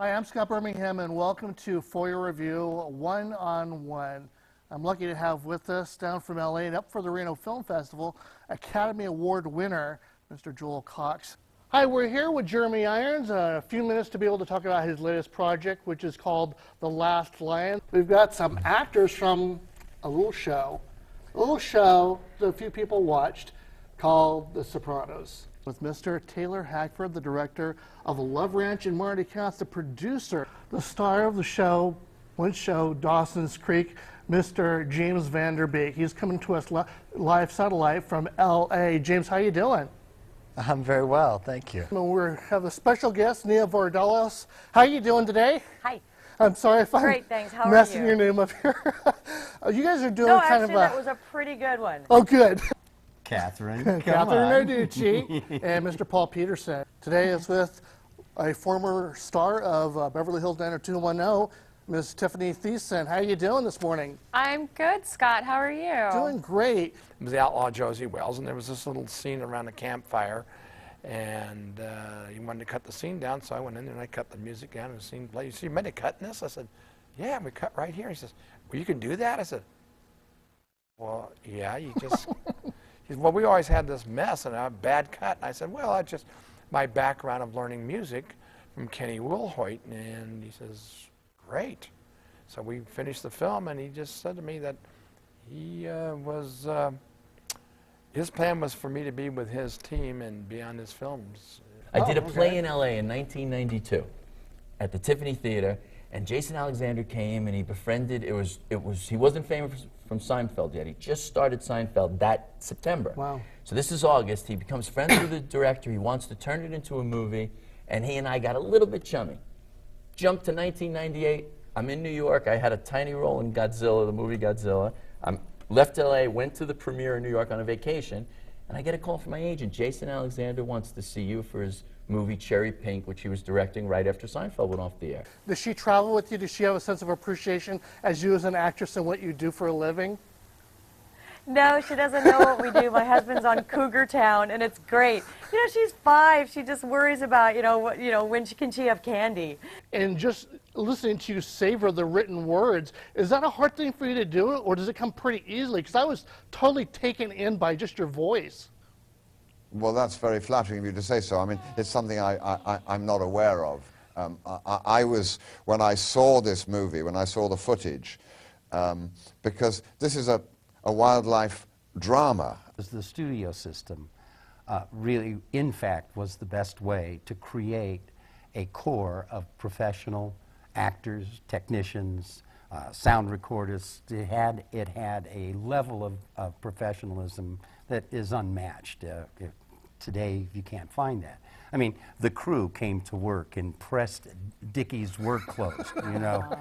Hi, I'm Scott Birmingham, and welcome to Foyer Review One-on-One. I'm lucky to have with us, down from LA and up for the Reno Film Festival, Academy Award winner, Mr. Joel Cox. Hi, we're here with Jeremy Irons, a few minutes to be able to talk about his latest project, which is called The Last Lion. We've got some actors from a little show that a few people watched called The Sopranos. With Mr. Taylor Hackford, the director of Love Ranch, and Marty Katz, the producer, the star of the show, Dawson's Creek, Mr. James Van Der Beek. He's coming to us live satellite from LA. James, how you doing? I'm very well, thank you. We have a special guest, Nia Vardalos. How are you doing today? Hi. I'm sorry if I'm Great, thanks. How messing are you? your name up here. You guys are doing No, kind actually, of a... that was a pretty good one. Oh, good. Catherine. Catherine Narducci and Mr. Paul Peterson. Today is with a former star of Beverly Hills 90210, Ms. Tiffany Thiessen. How are you doing this morning? I'm good, Scott. How are you? Doing great. It was the outlaw Josie Wells, and there was this little scene around a campfire, and he wanted to cut the scene down, so I went in there and I cut the music down and the scene played. You made a cut in this? I said, yeah, we cut right here. He says, well, you can do that? I said, well, yeah, you just... He said, well, we always had this mess and a bad cut. And I said, well, I just, my background of learning music from Kenny Wilhoit. And he says, great. So we finished the film, and he just said to me that he his plan was for me to be with his team and be on his films. I did a play in LA in 1992 at the Tiffany Theater, and Jason Alexander came and he befriended, he wasn't famous from Seinfeld yet. He just started Seinfeld that September. Wow. So this is August. He becomes friends with the director. He wants to turn it into a movie, and he and I got a little bit chummy. Jumped to 1998. I'm in New York. I had a tiny role in Godzilla, the movie Godzilla. I left LA, went to the premiere in New York on a vacation, and I get a call from my agent. Jason Alexander wants to see you for his movie Cherry Pink, which he was directing right after Seinfeld went off the air. Does she travel with you? Does she have a sense of appreciation as you as an actress and what you do for a living? No, she doesn't know what we do. My husband's on Cougar Town, and it's great. You know, she's 5. She just worries about, when can she have candy. And just listening to you savor the written words, is that a hard thing for you to do, or does it come pretty easily? Because I was totally taken in by just your voice. Well, that's very flattering of you to say so. I mean, it's something I'm not aware of. I was, when I saw this movie, when I saw the footage, because this is a wildlife drama. The studio system really, in fact, was the best way to create a core of professional actors, technicians, sound recordists. It had a level of professionalism that is unmatched. Today, you can't find that. I mean, the crew came to work in pressed Dickie's work clothes, you know.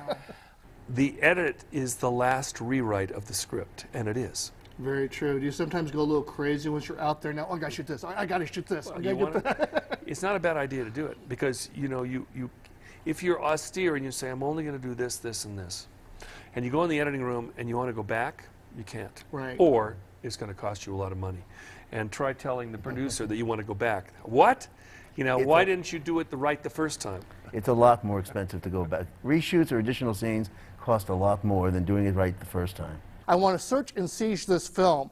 The edit is the last rewrite of the script, and it is. Very true. Do you sometimes go a little crazy once you're out there now? Oh, I gotta shoot this. I gotta shoot this. I gotta get that. It's not a bad idea to do it, because if you're austere and you say, I'm only going to do this, this, and this, and you go in the editing room and you want to go back, you can't. Right. Or it's going to cost you a lot of money. And try telling the producer that you want to go back. What? Why didn't you do it right the first time? It's a lot more expensive to go back. Reshoots or additional scenes cost a lot more than doing it right the first time. I want to search and siege this film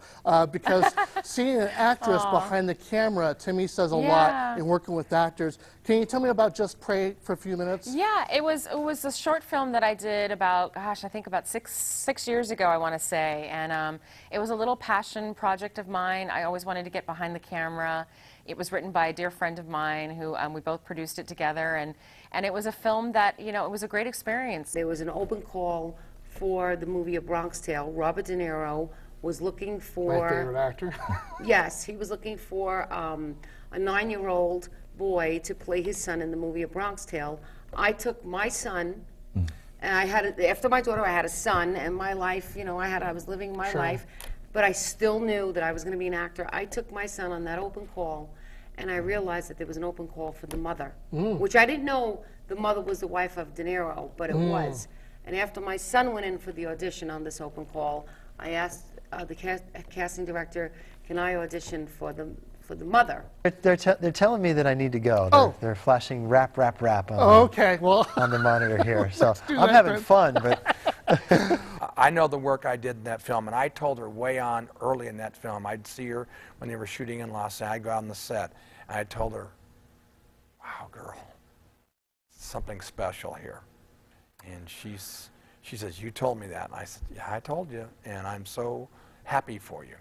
because seeing an actress behind the camera to me says a lot in working with actors. Can you tell me about Just Pray for a few minutes? Yeah, it was a short film that I did about, I think about six years ago, I want to say. And it was a little passion project of mine. I always wanted to get behind the camera. It was written by a dear friend of mine who we both produced it together. And it was a film that, it was a great experience. There was an open call for the movie A Bronx Tale. Robert De Niro was looking for... My favorite actor. Yes, he was looking for a 9-year-old boy to play his son in the movie A Bronx Tale. I took my son, and I had, after my daughter, I had a son, and my life, I was living my life, but I still knew that I was going to be an actor. I took my son on that open call, and I realized that there was an open call for the mother, which I didn't know the mother was the wife of De Niro, but it was. And after my son went in for the audition on this open call, I asked the casting director, can I audition for for the mother. They're telling me that I need to go. Oh. They're flashing rap on, Okay, well, on the monitor here. So do I'm that having then. fun, but I know the work I did in that film, and I told her way on early in that film. I'd see her when they were shooting in Los Angeles. I'd go out on the set, and I told her, "Wow, girl, something special here." And she says, "You told me that." And I said, "Yeah, I told you, and I'm so happy for you."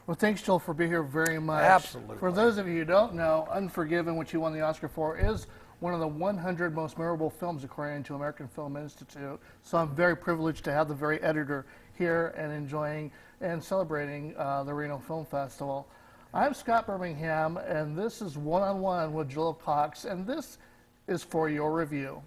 well, thanks, Joel, for being here very much. Absolutely. For those of you who don't know, Unforgiven, which you won the Oscar for, is one of the 100 most memorable films according to American Film Institute. So I'm very privileged to have the very editor here and enjoying and celebrating the Reno Film Festival. I'm Scott Birmingham, and this is One on One with Joel Cox, and this is For Your Review.